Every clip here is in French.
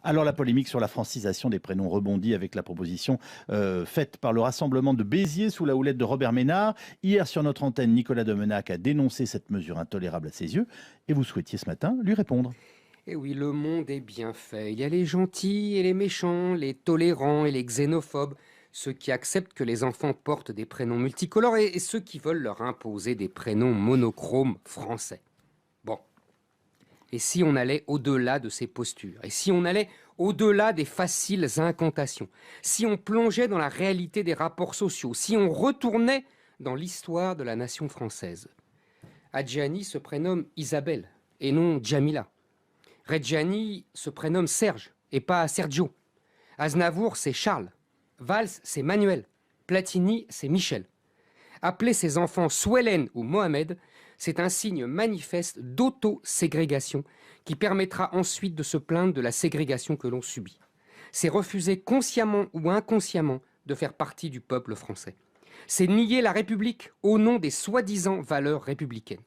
Alors la polémique sur la francisation des prénoms rebondit avec la proposition faite par le rassemblement de Béziers sous la houlette de Robert Ménard. Hier sur notre antenne, Nicolas Domenac a dénoncé cette mesure intolérable à ses yeux et vous souhaitiez ce matin lui répondre. Eh oui, le monde est bien fait. Il y a les gentils et les méchants, les tolérants et les xénophobes, ceux qui acceptent que les enfants portent des prénoms multicolores et ceux qui veulent leur imposer des prénoms monochromes français. Bon. Et si on allait au-delà de ces postures? Et si on allait au-delà des faciles incantations? Si on plongeait dans la réalité des rapports sociaux? Si on retournait dans l'histoire de la nation française? Adjani se prénomme Isabelle et non Jamila. Reggiani se prénomme Serge et pas Sergio. Aznavour, c'est Charles. Valls, c'est Manuel. Platini, c'est Michel. Appeler ses enfants Souelen ou Mohamed, c'est un signe manifeste d'auto-ségrégation qui permettra ensuite de se plaindre de la ségrégation que l'on subit. C'est refuser consciemment ou inconsciemment de faire partie du peuple français. C'est nier la République au nom des soi-disant valeurs républicaines.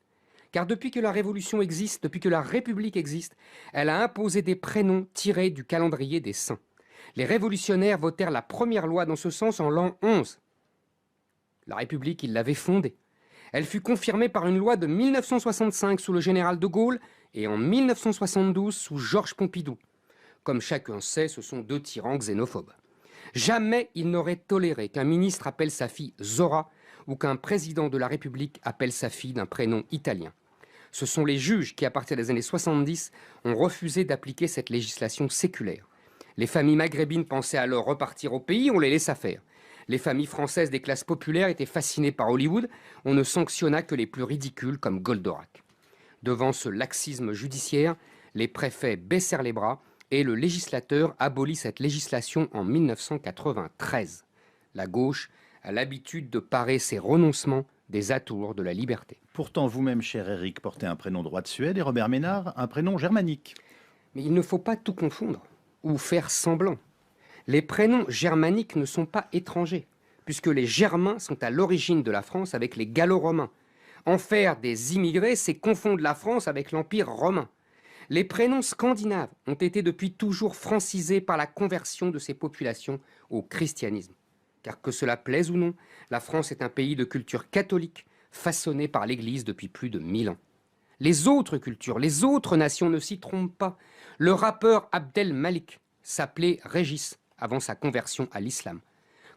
Car depuis que la Révolution existe, depuis que la République existe, elle a imposé des prénoms tirés du calendrier des saints. Les révolutionnaires votèrent la première loi dans ce sens en l'an 11. La République, ils l'avaient fondée. Elle fut confirmée par une loi de 1965 sous le général de Gaulle et en 1972 sous Georges Pompidou. Comme chacun sait, ce sont deux tyrans xénophobes. Jamais ils n'auraient toléré qu'un ministre appelle sa fille Zora ou qu'un président de la République appelle sa fille d'un prénom italien. Ce sont les juges qui, à partir des années 70, ont refusé d'appliquer cette législation séculaire. Les familles maghrébines pensaient alors repartir au pays, on les laissa faire. Les familles françaises des classes populaires étaient fascinées par Hollywood, on ne sanctionna que les plus ridicules comme Goldorak. Devant ce laxisme judiciaire, les préfets baissèrent les bras et le législateur abolit cette législation en 1993. La gauche a l'habitude de parer ses renoncements des atours de la liberté. Pourtant, vous-même, cher Éric, portez un prénom droit de Suède et Robert Ménard, un prénom germanique. Mais il ne faut pas tout confondre ou faire semblant. Les prénoms germaniques ne sont pas étrangers, puisque les Germains sont à l'origine de la France avec les Gallo-Romains. En faire des immigrés, c'est confondre la France avec l'Empire romain. Les prénoms scandinaves ont été depuis toujours francisés par la conversion de ces populations au christianisme. Car que cela plaise ou non, la France est un pays de culture catholique, façonné par l'Église depuis plus de 1000 ans. Les autres cultures, les autres nations ne s'y trompent pas. Le rappeur Abdel Malik s'appelait Régis avant sa conversion à l'islam.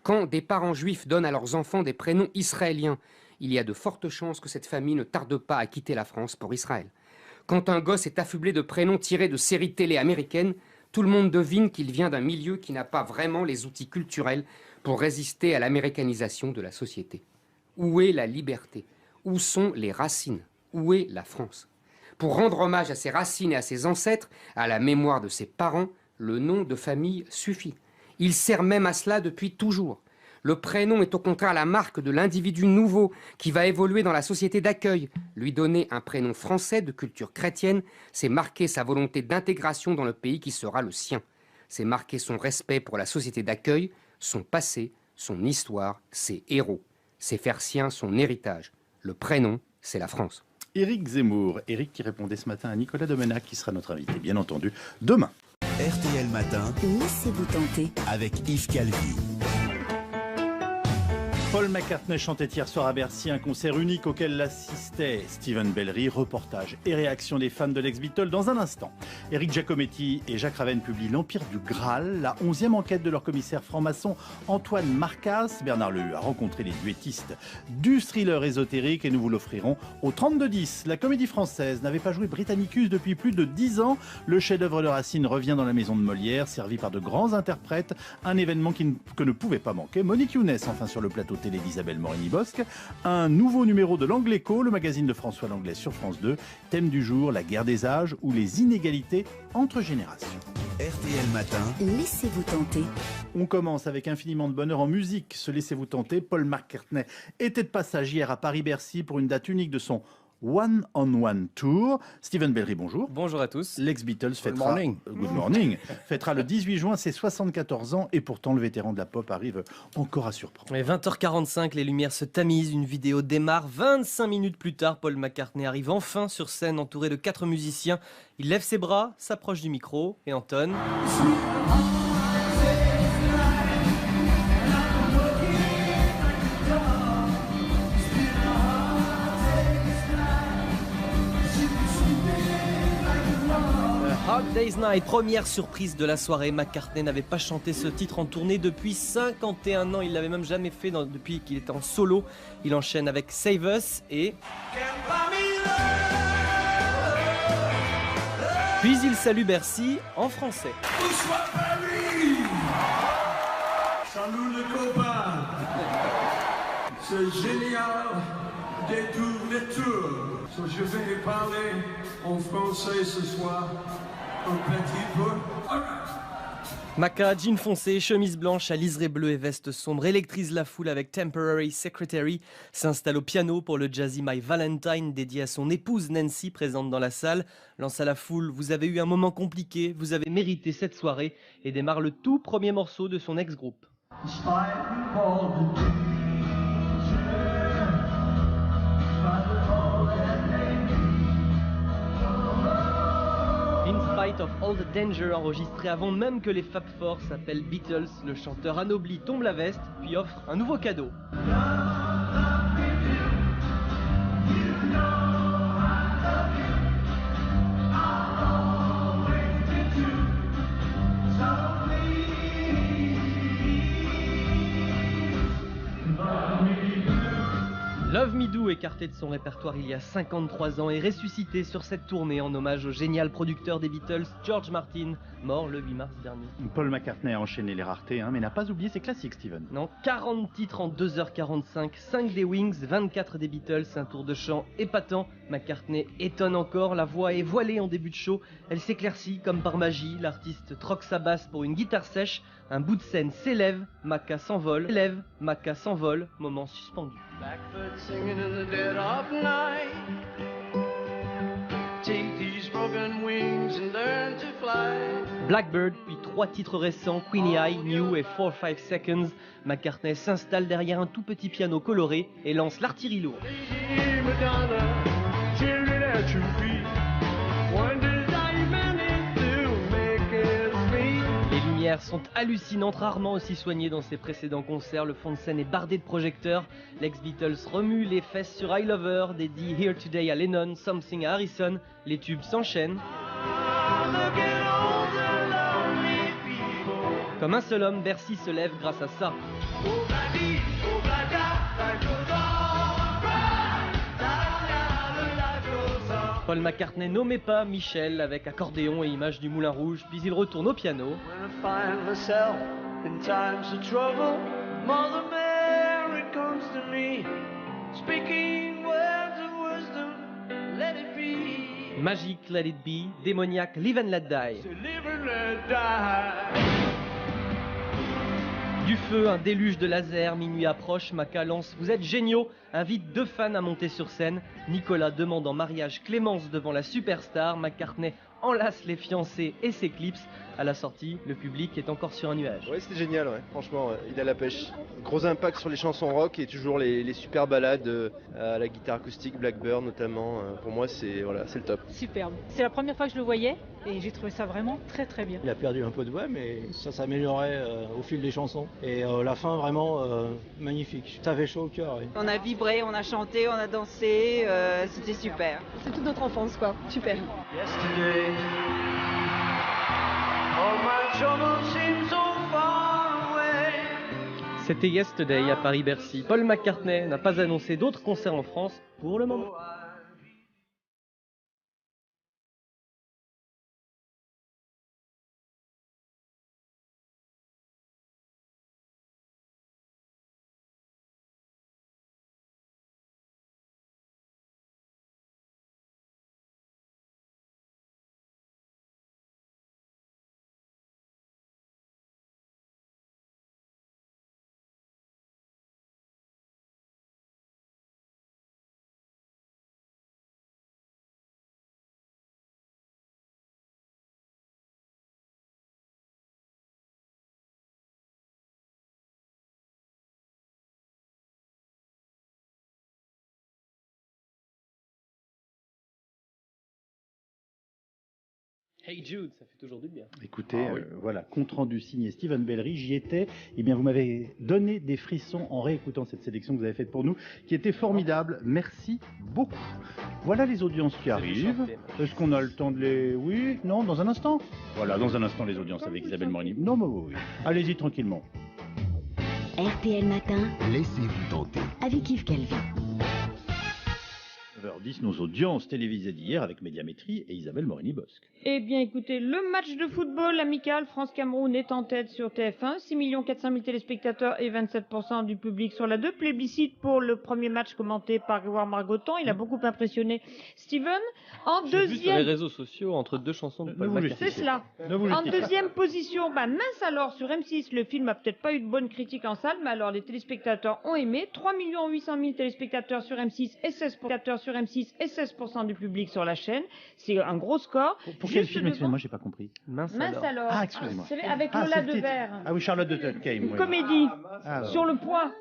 Quand des parents juifs donnent à leurs enfants des prénoms israéliens, il y a de fortes chances que cette famille ne tarde pas à quitter la France pour Israël. Quand un gosse est affublé de prénoms tirés de séries télé américaines, tout le monde devine qu'il vient d'un milieu qui n'a pas vraiment les outils culturels pour résister à l'américanisation de la société. Où est la liberté? Où sont les racines? Où est la France? Pour rendre hommage à ses racines et à ses ancêtres, à la mémoire de ses parents, le nom de famille suffit. Il sert même à cela depuis toujours. Le prénom est au contraire la marque de l'individu nouveau qui va évoluer dans la société d'accueil. Lui donner un prénom français de culture chrétienne, c'est marquer sa volonté d'intégration dans le pays qui sera le sien. C'est marquer son respect pour la société d'accueil, son passé, son histoire, ses héros. C'est faire sien son héritage. Le prénom, c'est la France. Éric Zemmour. Éric qui répondait ce matin à Nicolas Domenac, qui sera notre invité, bien entendu, demain. RTL Matin, Laissez-vous tenter avec Yves Calvi. Paul McCartney chantait hier soir à Bercy un concert unique auquel l'assistait Stephen Bellery. Reportage et réaction des fans de l'ex-Beatle dans un instant. Éric Giacometti et Jacques Ravenne publient L'Empire du Graal, la 11e enquête de leur commissaire franc-maçon Antoine Marcas. Bernard Lehue a rencontré les duettistes du thriller ésotérique et nous vous l'offrirons au 32-10. La comédie française n'avait pas joué Britannicus depuis plus de 10 ans. Le chef-d'œuvre de Racine revient dans la maison de Molière, servi par de grands interprètes. Un événement que ne pouvait pas manquer. Monique Younes, enfin sur le plateau télé d'Isabelle Morini-Bosque, un nouveau numéro de l'Angléco, le magazine de François Langlais sur France 2, thème du jour, la guerre des âges ou les inégalités entre générations. RTL Matin, Laissez-vous tenter. On commence avec infiniment de bonheur en musique, se laissez-vous tenter. Paul McCartney était de passage hier à Paris-Bercy pour une date unique de son One on One Tour. Steven Bellery, bonjour. Bonjour à tous. L'ex-Beatles Good morning. fêtera le 18 juin ses 74 ans et pourtant le vétéran de la pop arrive encore à surprendre. Et 20h45, les lumières se tamisent, une vidéo démarre. 25 minutes plus tard, Paul McCartney arrive enfin sur scène entouré de 4 musiciens. Il lève ses bras, s'approche du micro et entonne. Hard Day's Night, première surprise de la soirée. McCartney n'avait pas chanté ce titre en tournée depuis 51 ans. Il l'avait même jamais fait depuis qu'il était en solo. Il enchaîne avec Save Us et... Puis il salue Bercy en français. Bonsoir Paris. Salut les copains. C'est génial détourner tout. Je vais parler en français ce soir. Un petit peu. Maca, jean foncé, chemise blanche à liseré bleu et veste sombre, électrise la foule avec Temporary Secretary, s'installe au piano pour le Jazzy My Valentine dédié à son épouse Nancy présente dans la salle, lance à la foule « Vous avez eu un moment compliqué, vous avez mérité cette soirée » et démarre le tout premier morceau de son ex-groupe. In Spite of All the Danger, enregistré avant même que les Fab Four s'appellent Beatles, le chanteur anobli tombe la veste, puis offre un nouveau cadeau. Love Me Do, écarté de son répertoire il y a 53 ans, est ressuscité sur cette tournée en hommage au génial producteur des Beatles, George Martin, mort le 8 mars dernier. Paul McCartney a enchaîné les raretés, mais n'a pas oublié ses classiques, Steven. Non, 40 titres en 2h45, 5 des Wings, 24 des Beatles, un tour de chant épatant. McCartney étonne encore, la voix est voilée en début de show, elle s'éclaircit comme par magie, l'artiste troque sa basse pour une guitare sèche, un bout de scène s'élève, Macca s'envole, moment suspendu. Blackbird singing in the dead of night. Take these broken wings and learn to fly. Blackbird, puis 3 titres récents, Queenie Eye, New et 4-5 Seconds. McCartney s'installe derrière un tout petit piano coloré et lance l'artillerie lourde. Lady Madonna, children at your feet. When did I manage to make it sweet? Les lumières sont hallucinantes, rarement aussi soignées dans ses précédents concerts. Le fond de scène est bardé de projecteurs. L'ex-Beatles remue les fesses sur I Love Her, dédie Here Today à Lennon, Something à Harrison. Les tubes s'enchaînent. Comme un seul homme, Bercy se lève grâce à ça. Paul McCartney nommait pas Michel avec accordéon et image du Moulin Rouge, puis il retourne au piano. When I find myself in times of trouble, Mother Mary comes to me, speaking words of wisdom, let it be. Magic, Let It Be, démoniaque, Live and Let Die. To live and let die. Du feu, un déluge de laser, minuit approche, Macca lance « Vous êtes géniaux !» invite 2 fans à monter sur scène. Nicolas demande en mariage Clémence devant la superstar. McCartney enlace les fiancés et s'éclipse. À la sortie, le public est encore sur un nuage. Ouais, c'était génial, ouais. Franchement, il a la pêche. Gros impact sur les chansons rock et toujours les super balades à la guitare acoustique, Blackbird notamment. Pour moi, c'est voilà, c'est le top. Superbe. C'est la première fois que je le voyais et j'ai trouvé ça vraiment très très bien. Il a perdu un peu de voix, mais ça s'améliorait au fil des chansons. Et la fin, vraiment magnifique. Ça fait chaud au cœur. Oui. On a vibré, on a chanté, on a dansé, c'était super. C'est toute notre enfance quoi, super. Yesterday, all my troubles seem so far away. C'était Yesterday à Paris-Bercy. Paul McCartney n'a pas annoncé d'autres concerts en France pour le moment. Hey Jude, ça fait toujours du bien. Écoutez, voilà, compte rendu signé Steven Bellery, j'y étais. Eh bien, vous m'avez donné des frissons en réécoutant cette sélection que vous avez faite pour nous, qui était formidable. Merci beaucoup. Voilà les audiences qui arrivent. Est-ce qu'on a le temps de les... Oui, non, dans un instant. Voilà, dans un instant, les audiences avec Isabelle Morini. Non, mais oui. Allez-y tranquillement. RTL Matin, Laissez-vous tenter. avec Yves Calvi. 9h10, nos audiences télévisées d'hier avec Médiamétrie et Isabelle Morini-Bosque. Eh bien, écoutez, le match de football amical France-Cameroun est en tête sur TF1. 6 400 000 téléspectateurs et 27% du public sur la 2. Plébiscite pour le premier match commenté par Grégoire Margoton. Il a beaucoup impressionné Steven. En J'ai vu sur les deuxième... réseaux sociaux entre deux chansons de Paul McCartney. C'est cela. En deuxième position, mince alors, sur M6, le film a peut-être pas eu de bonne critique en salle, mais alors les téléspectateurs ont aimé. 3 800 000 téléspectateurs sur M6 et 16% sur M6 et 16% du public sur la chaîne. C'est un gros score. Pour quel film, excusez-moi, j'ai pas compris. Mince alors. Ah, excusez-moi. C'est avec Lola Devers. Ah oui, Charlotte de Tolkien. Une comédie sur le poids.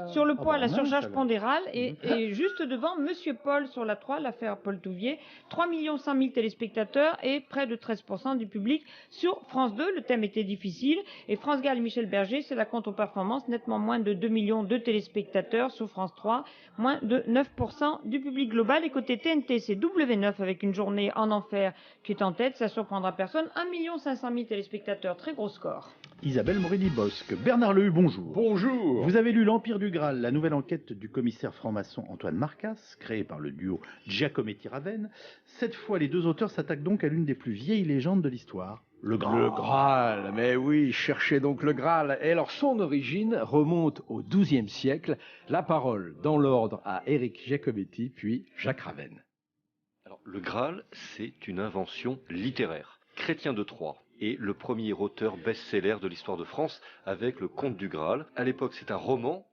Sur le poids, la mince, surcharge alors. pondérale. Et juste devant, Monsieur Paul sur la 3, l'affaire Paul Touvier. 3 100 000 téléspectateurs et près de 13% du public sur France 2. Le thème était difficile. Et France Gall et Michel Berger, c'est la contre-performance. Nettement moins de 2 millions de téléspectateurs sur France 3. Moins de 9% du public global. Et côté TNT, c'est W9 avec une journée en enfer qui est en tête. Ça surprendra personne. 1 500 000 téléspectateurs. Très gros score. Isabelle Morini-Bosque. Bernard Lehu, bonjour. Bonjour. Vous avez lu L'Empire du Graal, la nouvelle enquête du commissaire franc-maçon Antoine Marcas, créée par le duo Giacometti-Raven. Cette fois, les deux auteurs s'attaquent donc à l'une des plus vieilles légendes de l'histoire. Le Graal. Le Graal, mais oui, cherchez donc le Graal. Et alors, son origine remonte au XIIe siècle. La parole, dans l'ordre, à Éric Giacometti, puis Jacques Ravenne. Alors, le Graal, c'est une invention littéraire. Chrétien de Troyes est le premier auteur best-seller de l'histoire de France avec le Conte du Graal. À l'époque, c'est un roman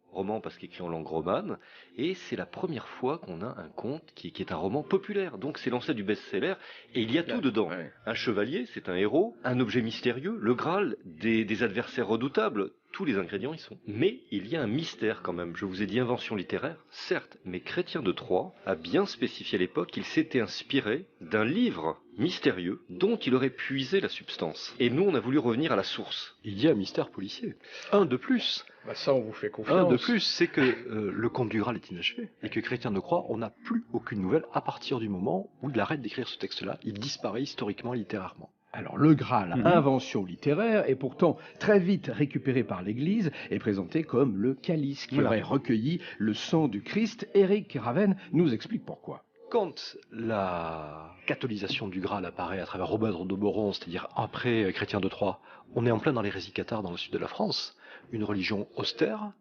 parce qu'écrit en langue romane, et c'est la première fois qu'on a un conte qui est un roman populaire. Donc c'est l'ancêtre du best-seller, et il y a tout dedans. Ouais. Un chevalier, c'est un héros, un objet mystérieux, le Graal, des adversaires redoutables, tous les ingrédients y sont. Mais il y a un mystère quand même. Je vous ai dit invention littéraire, certes, mais Chrétien de Troyes a bien spécifié à l'époque qu'il s'était inspiré d'un livre mystérieux dont il aurait puisé la substance. Et nous, on a voulu revenir à la source. Il y a un mystère policier. Un de plus. Bah ça, on vous fait confiance. Un de plus, c'est que le Conte du Graal est inachevé et que Chrétien de Troyes, on n'a plus aucune nouvelle à partir du moment où il arrête d'écrire ce texte-là. Il disparaît historiquement, littérairement. Alors le Graal, invention littéraire, est pourtant très vite récupéré par l'Église et présenté comme le calice qui aurait recueilli le sang du Christ. Éric Ravenne nous explique pourquoi. Quand la catholisation du Graal apparaît à travers Robert de Boron, c'est-à-dire après Chrétien de Troyes, on est en plein dans l'hérésie cathare dans le sud de la France, une religion austère,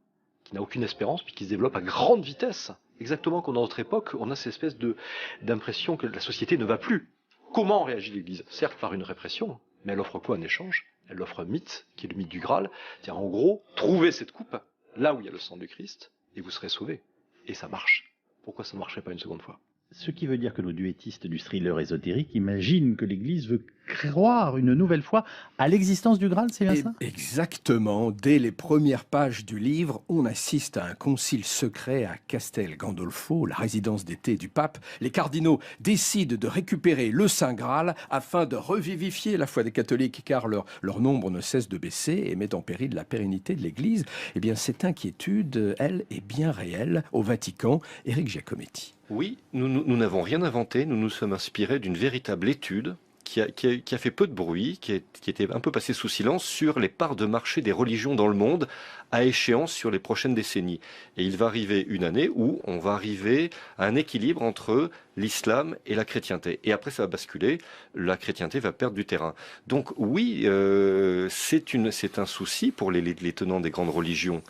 qui n'a aucune espérance, puis qui se développe à grande vitesse. Exactement comme dans notre époque, on a cette espèce d'impression que la société ne va plus. Comment réagit l'Église? Certes par une répression, mais elle offre quoi en échange? Elle offre un mythe, qui est le mythe du Graal. C'est-à-dire en gros, trouvez cette coupe, là où il y a le sang du Christ, et vous serez sauvés. Et ça marche. Pourquoi ça ne marcherait pas une seconde fois? Ce qui veut dire que nos duettistes du thriller ésotérique imaginent que l'Église veut croire une nouvelle fois à l'existence du Graal, c'est bien ça? Exactement. Dès les premières pages du livre, on assiste à un concile secret à Castel Gandolfo, la résidence d'été du pape. Les cardinaux décident de récupérer le Saint Graal afin de revivifier la foi des catholiques, car leur nombre ne cesse de baisser et met en péril la pérennité de l'Église. Eh bien, cette inquiétude, elle, est bien réelle au Vatican. Éric Giacometti. Oui, nous n'avons rien inventé, nous nous sommes inspirés d'une véritable étude qui a fait peu de bruit, qui était un peu passée sous silence sur les parts de marché des religions dans le monde à échéance sur les prochaines décennies. Et il va arriver une année où on va arriver à un équilibre entre l'islam et la chrétienté. Et après ça va basculer, la chrétienté va perdre du terrain. Donc oui, c'est un souci pour les tenants des grandes religions.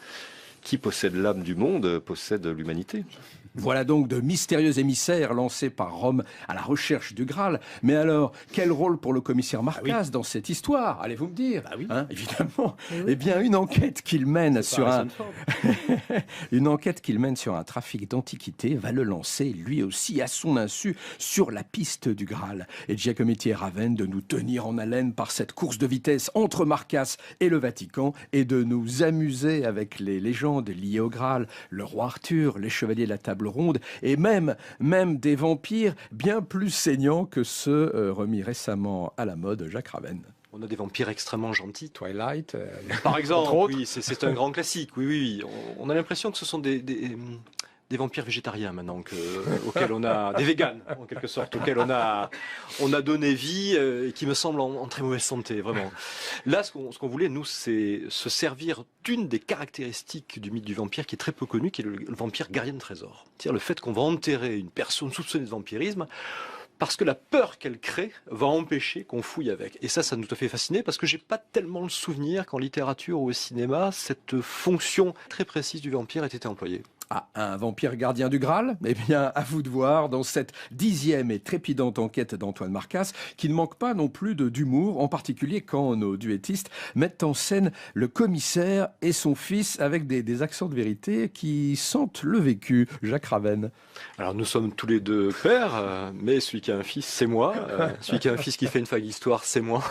Qui possède l'âme du monde possède l'humanité. Voilà donc de mystérieux émissaires lancés par Rome à la recherche du Graal. Mais alors, quel rôle pour le commissaire Marcas dans cette histoire? Allez-vous me dire? Évidemment. Eh bien, une enquête qu'il mène sur une enquête qu'il mène sur un trafic d'antiquités va le lancer, lui aussi, à son insu, sur la piste du Graal. Et Giacometti et Ravenne de nous tenir en haleine par cette course de vitesse entre Marcas et le Vatican et de nous amuser avec les légendes liées au Graal, le roi Arthur, les chevaliers de la table table ronde, et même des vampires bien plus saignants que ceux remis récemment à la mode, Jacques Ravenne. On a des vampires extrêmement gentils. Twilight, par exemple, entre autres. oui, c'est un grand classique. Oui. On a l'impression que ce sont des vampires végétariens maintenant, auxquels on a des véganes en quelque sorte, auxquels on a donné vie et qui me semblent en très mauvaise santé, vraiment. Là, ce qu'on voulait, nous, c'est se servir d'une des caractéristiques du mythe du vampire qui est très peu connu, qui est le vampire gardien de trésor. C'est-à-dire le fait qu'on va enterrer une personne soupçonnée de vampirisme parce que la peur qu'elle crée va empêcher qu'on fouille avec. Et ça nous a fait fasciner parce que j'ai pas tellement le souvenir qu'en littérature ou au cinéma, cette fonction très précise du vampire ait été employée. Ah, un vampire gardien du Graal? Eh bien, à vous de voir dans cette 10e et trépidante enquête d'Antoine Marcasse, qui ne manque pas non plus d'humour, en particulier quand nos duettistes mettent en scène le commissaire et son fils avec des accents de vérité qui sentent le vécu. Jacques Ravenne. Alors nous sommes tous les deux pères, mais celui qui a un fils, c'est moi. Celui qui a un fils qui fait une fac d'histoire, c'est moi.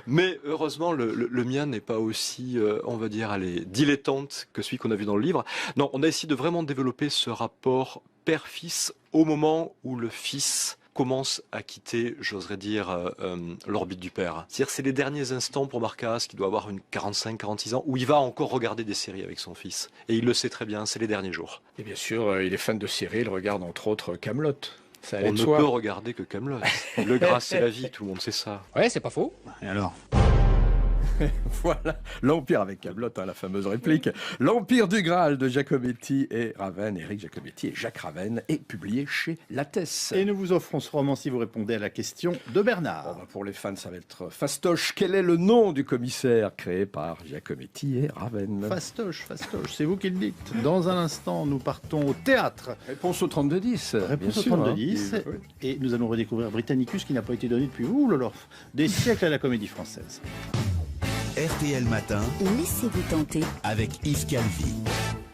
Mais heureusement, le mien n'est pas aussi, on va dire, dilettante que celui qu'on a vu dans le livre. Non, on a essayé de vraiment développer ce rapport père-fils au moment où le fils commence à quitter, j'oserais dire, l'orbite du père. C'est-à-dire c'est les derniers instants pour Marcasse, qui doit avoir une 45-46 ans, où il va encore regarder des séries avec son fils. Et il le sait très bien, c'est les derniers jours. Et bien sûr, il est fan de séries, il regarde entre autres Kaamelott. On ne peut regarder que Kaamelott. Le gras, c'est la vie, tout le monde sait ça. Ouais, c'est pas faux. Et alors ? Voilà, l'Empire avec Kaamelott, la fameuse réplique. L'Empire du Graal de Giacometti et Ravenne, Éric Giacometti et Jacques Ravenne, est publié chez Lattès. Et nous vous offrons ce roman si vous répondez à la question de Bernard. Pour les fans, ça va être fastoche. Quel est le nom du commissaire créé par Giacometti et Ravenne? Fastoche, c'est vous qui le dites. Dans un instant, nous partons au théâtre. Réponse au 32-10. Réponse au 32-10. Et nous allons redécouvrir Britannicus qui n'a pas été donné depuis des siècles à la Comédie Française. RTL Matin. Laissez-vous tenter. Avec Yves Calvi.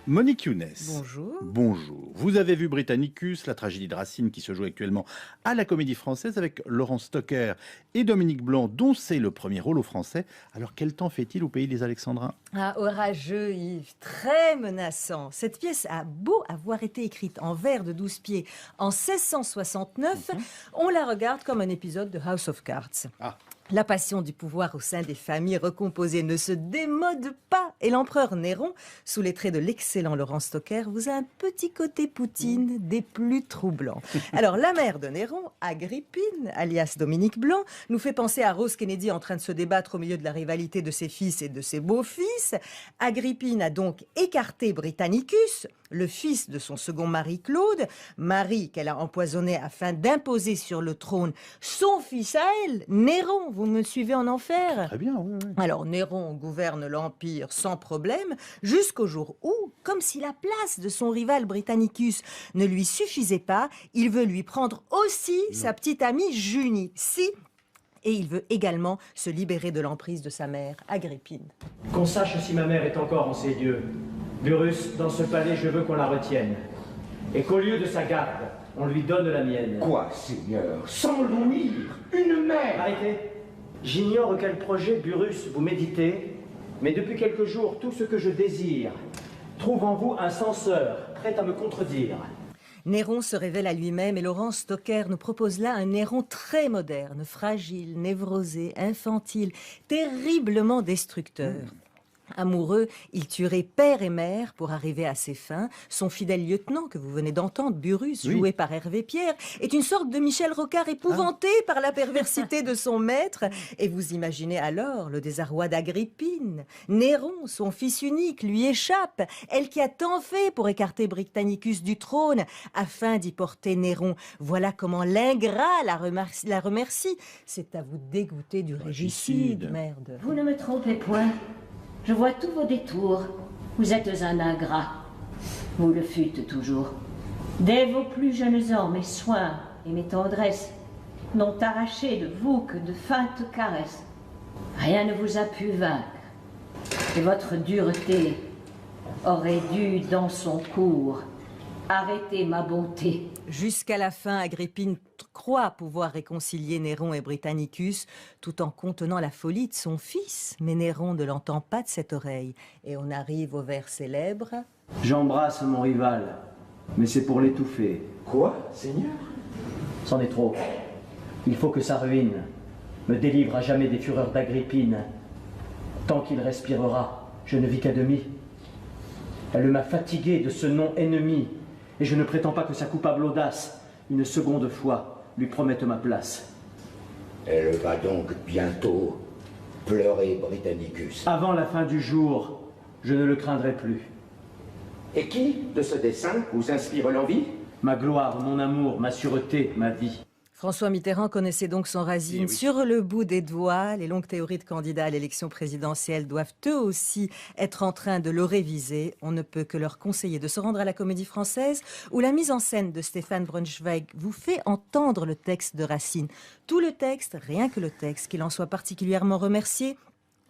Monique Younes. Bonjour. Bonjour. Vous avez vu Britannicus, la tragédie de Racine qui se joue actuellement à la Comédie Française avec Laurent Stocker et Dominique Blanc, dont c'est le premier rôle au français. Alors quel temps fait-il au pays des Alexandrins? Orageux, Yves, très menaçant. Cette pièce a beau avoir été écrite en vers de 12 pieds en 1669, on la regarde comme un épisode de House of Cards. La passion du pouvoir au sein des familles recomposées ne se démode pas. Et l'empereur Néron, sous les traits de l'excellent Laurent Stocker, vous a un petit côté Poutine des plus troublants. Alors, la mère de Néron, Agrippine, alias Dominique Blanc, nous fait penser à Rose Kennedy en train de se débattre au milieu de la rivalité de ses fils et de ses beaux-fils. Agrippine a donc écarté Britannicus, le fils de son second mari Claude, mari qu'elle a empoisonné afin d'imposer sur le trône son fils à elle, Néron. Vous me suivez en enfer? Très bien, oui. Alors Néron gouverne l'Empire sans problème, jusqu'au jour où, comme si la place de son rival Britannicus ne lui suffisait pas, il veut lui prendre aussi sa petite amie Junie. Et il veut également se libérer de l'emprise de sa mère, Agrippine. Qu'on sache si ma mère est encore en ces dieux. Burrus, dans ce palais, je veux qu'on la retienne. Et qu'au lieu de sa garde, on lui donne la mienne. Quoi, Seigneur? Sans l'unir, une mère! Arrêtez! J'ignore quel projet, Burrus, vous méditez, mais depuis quelques jours, tout ce que je désire trouve en vous un censeur, prêt à me contredire. Néron se révèle à lui-même et Laurent Stocker nous propose là un Néron très moderne, fragile, névrosé, infantile, terriblement destructeur. Amoureux, il tuerait père et mère pour arriver à ses fins. Son fidèle lieutenant, que vous venez d'entendre, Burrus, joué par Hervé Pierre, est une sorte de Michel Rocard épouvanté par la perversité de son maître. Et vous imaginez alors le désarroi d'Agrippine. Néron, son fils unique, lui échappe. Elle qui a tant fait pour écarter Britannicus du trône, afin d'y porter Néron. Voilà comment l'ingrat la remercie. C'est à vous dégoûter du régicide, merde. Vous ne me trompez point. Je vois tous vos détours. Vous êtes un ingrat. Vous le fûtes toujours. Dès vos plus jeunes ans, mes soins et mes tendresses n'ont arraché de vous que de feintes caresses. Rien ne vous a pu vaincre. Et votre dureté aurait dû, dans son cours, arrêter ma bonté. Jusqu'à la fin, Agrippine croit pouvoir réconcilier Néron et Britannicus tout en contenant la folie de son fils. Mais Néron ne l'entend pas de cette oreille. Et on arrive au vers célèbre. J'embrasse mon rival, mais c'est pour l'étouffer. Quoi, Seigneur? C'en est trop. Il faut que sa ruine me délivre à jamais des fureurs d'Agrippine. Tant qu'il respirera, je ne vis qu'à demi. Elle m'a fatigué de ce nom ennemi, et je ne prétends pas que sa coupable audace, une seconde fois, lui promette ma place. Elle va donc bientôt pleurer Britannicus. Avant la fin du jour, je ne le craindrai plus. Et qui, de ce dessein, vous inspire l'envie? Ma gloire, mon amour, ma sûreté, ma vie. François Mitterrand connaissait donc son Racine sur le bout des doigts. Les longues théories de candidats à l'élection présidentielle doivent eux aussi être en train de le réviser. On ne peut que leur conseiller de se rendre à la Comédie Française où la mise en scène de Stéphane Braunschweig vous fait entendre le texte de Racine. Tout le texte, rien que le texte, qu'il en soit particulièrement remercié.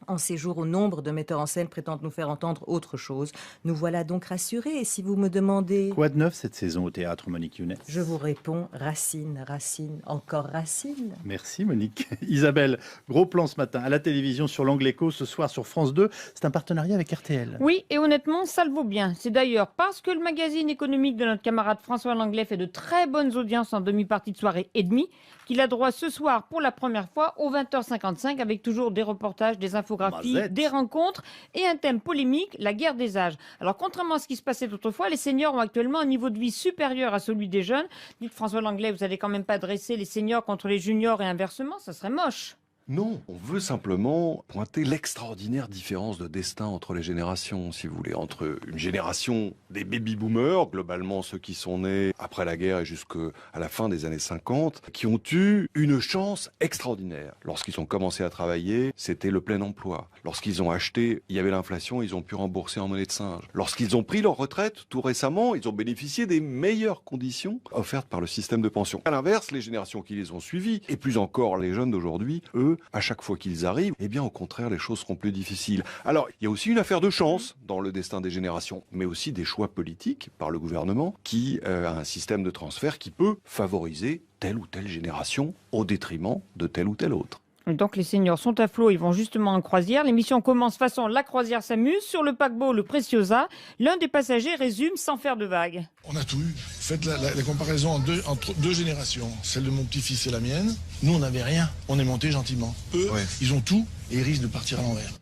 En ces jours où nombre de metteurs en scène prétendent nous faire entendre autre chose. Nous voilà donc rassurés. Et si vous me demandez... Quoi de neuf cette saison au théâtre, Monique Younes? Je vous réponds, Racine, Racine, encore Racine. Merci Monique. Isabelle, gros plan ce matin à la télévision sur l'Angle Écho, ce soir sur France 2. C'est un partenariat avec RTL. Oui, et honnêtement, ça le vaut bien. C'est d'ailleurs parce que le magazine économique de notre camarade François Langlais fait de très bonnes audiences en demi-partie de soirée et demie qu'il a droit ce soir pour la première fois aux 20h55 avec toujours des reportages, des infographies, des rencontres et un thème polémique, la guerre des âges. Alors contrairement à ce qui se passait autrefois, les seniors ont actuellement un niveau de vie supérieur à celui des jeunes. Dites François Langlais, vous n'allez quand même pas dresser les seniors contre les juniors et inversement, ça serait moche. Non, on veut simplement pointer l'extraordinaire différence de destin entre les générations, si vous voulez, entre une génération des baby-boomers, globalement ceux qui sont nés après la guerre et jusqu'à la fin des années 50, qui ont eu une chance extraordinaire. Lorsqu'ils ont commencé à travailler, c'était le plein emploi. Lorsqu'ils ont acheté, il y avait l'inflation, ils ont pu rembourser en monnaie de singe. Lorsqu'ils ont pris leur retraite, tout récemment, ils ont bénéficié des meilleures conditions offertes par le système de pension. À l'inverse, les générations qui les ont suivies, et plus encore les jeunes d'aujourd'hui, eux, à chaque fois qu'ils arrivent, eh bien au contraire, les choses seront plus difficiles. Alors, il y a aussi une affaire de chance dans le destin des générations, mais aussi des choix politiques par le gouvernement qui a un système de transfert qui peut favoriser telle ou telle génération au détriment de telle ou telle autre. Donc les seniors sont à flot, ils vont justement en croisière. L'émission commence façon La croisière s'amuse. Sur le paquebot, le Preciosa, l'un des passagers résume sans faire de vagues. On a tout eu. Faites la comparaison entre deux générations, celle de mon petit-fils et la mienne. Nous, on n'avait rien. On est monté gentiment. Eux, ils ont tout et ils risquent de partir à l'envers.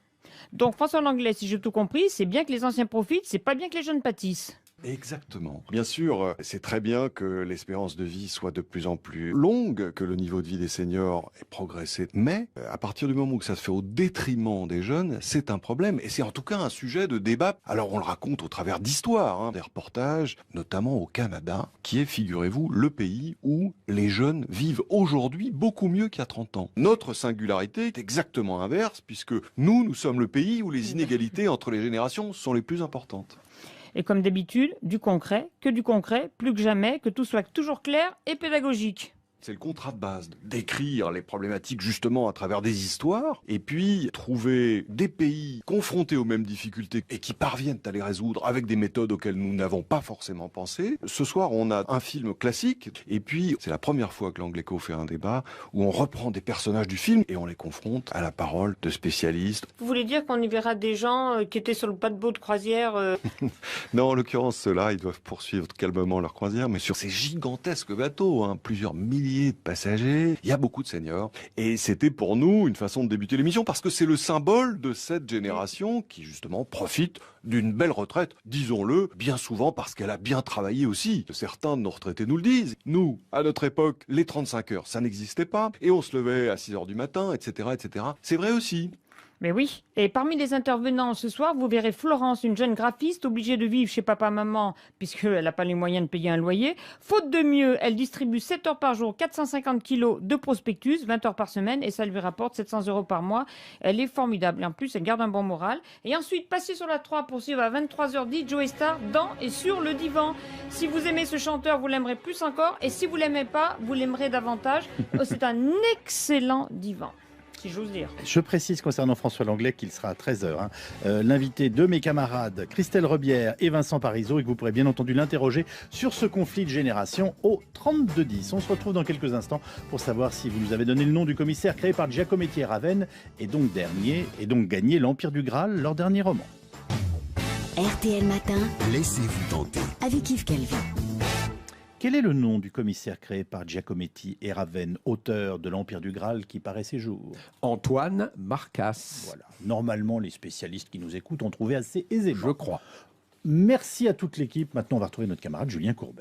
Donc François Langlais, si j'ai tout compris, c'est bien que les anciens profitent, c'est pas bien que les jeunes pâtissent. Exactement. Bien sûr, c'est très bien que l'espérance de vie soit de plus en plus longue, que le niveau de vie des seniors ait progressé. Mais à partir du moment où ça se fait au détriment des jeunes, c'est un problème. Et c'est en tout cas un sujet de débat. Alors on le raconte au travers d'histoires, des reportages, notamment au Canada, qui est, figurez-vous, le pays où les jeunes vivent aujourd'hui beaucoup mieux qu'il y a 30 ans. Notre singularité est exactement inverse, puisque nous sommes le pays où les inégalités entre les générations sont les plus importantes. Et comme d'habitude, du concret, plus que jamais, que tout soit toujours clair et pédagogique. C'est le contrat de base, d'écrire les problématiques justement à travers des histoires, et puis trouver des pays confrontés aux mêmes difficultés et qui parviennent à les résoudre avec des méthodes auxquelles nous n'avons pas forcément pensé. Ce soir, on a un film classique, et puis c'est la première fois que l'Angle Écho fait un débat où on reprend des personnages du film et on les confronte à la parole de spécialistes. Vous voulez dire qu'on y verra des gens qui étaient sur le paquebot de croisière Non, en l'occurrence, ceux-là, ils doivent poursuivre calmement leur croisière, mais sur ces gigantesques bateaux, plusieurs milliers de passagers, il y a beaucoup de seniors. Et c'était pour nous une façon de débuter l'émission parce que c'est le symbole de cette génération qui justement profite d'une belle retraite, disons-le, bien souvent parce qu'elle a bien travaillé aussi. Certains de nos retraités nous le disent. Nous, à notre époque, les 35 heures, ça n'existait pas. Et on se levait à 6 heures du matin, etc., etc. C'est vrai aussi. Mais oui, et parmi les intervenants ce soir, vous verrez Florence, une jeune graphiste obligée de vivre chez papa-maman puisqu'elle n'a pas les moyens de payer un loyer. Faute de mieux, elle distribue 7 heures par jour, 450 kilos de prospectus, 20 heures par semaine et ça lui rapporte 700 € par mois. Elle est formidable et en plus elle garde un bon moral. Et ensuite, passez sur la 3 pour suivre à 23h10 Joe Star dans et sur le divan. Si vous aimez ce chanteur, vous l'aimerez plus encore et si vous l'aimez pas, vous l'aimerez davantage. C'est un excellent divan. Si j'ose dire. Je précise concernant François Langlais qu'il sera à 13h. L'invité de mes camarades Christelle Rebière et Vincent Parisot et que vous pourrez bien entendu l'interroger sur ce conflit de génération au 3210. On se retrouve dans quelques instants pour savoir si vous nous avez donné le nom du commissaire créé par Giacometti et Ravenne et donc gagné l'Empire du Graal, leur dernier roman. RTL Matin. Laissez-vous tenter. Avec Yves Calvi. Quel est le nom du commissaire créé par Giacometti et Ravenne, auteur de l'Empire du Graal qui paraît ses jours? Antoine Marcas. Voilà. Normalement, les spécialistes qui nous écoutent ont trouvé assez aisément. Je crois. Merci à toute l'équipe. Maintenant, on va retrouver notre camarade Julien Courbet.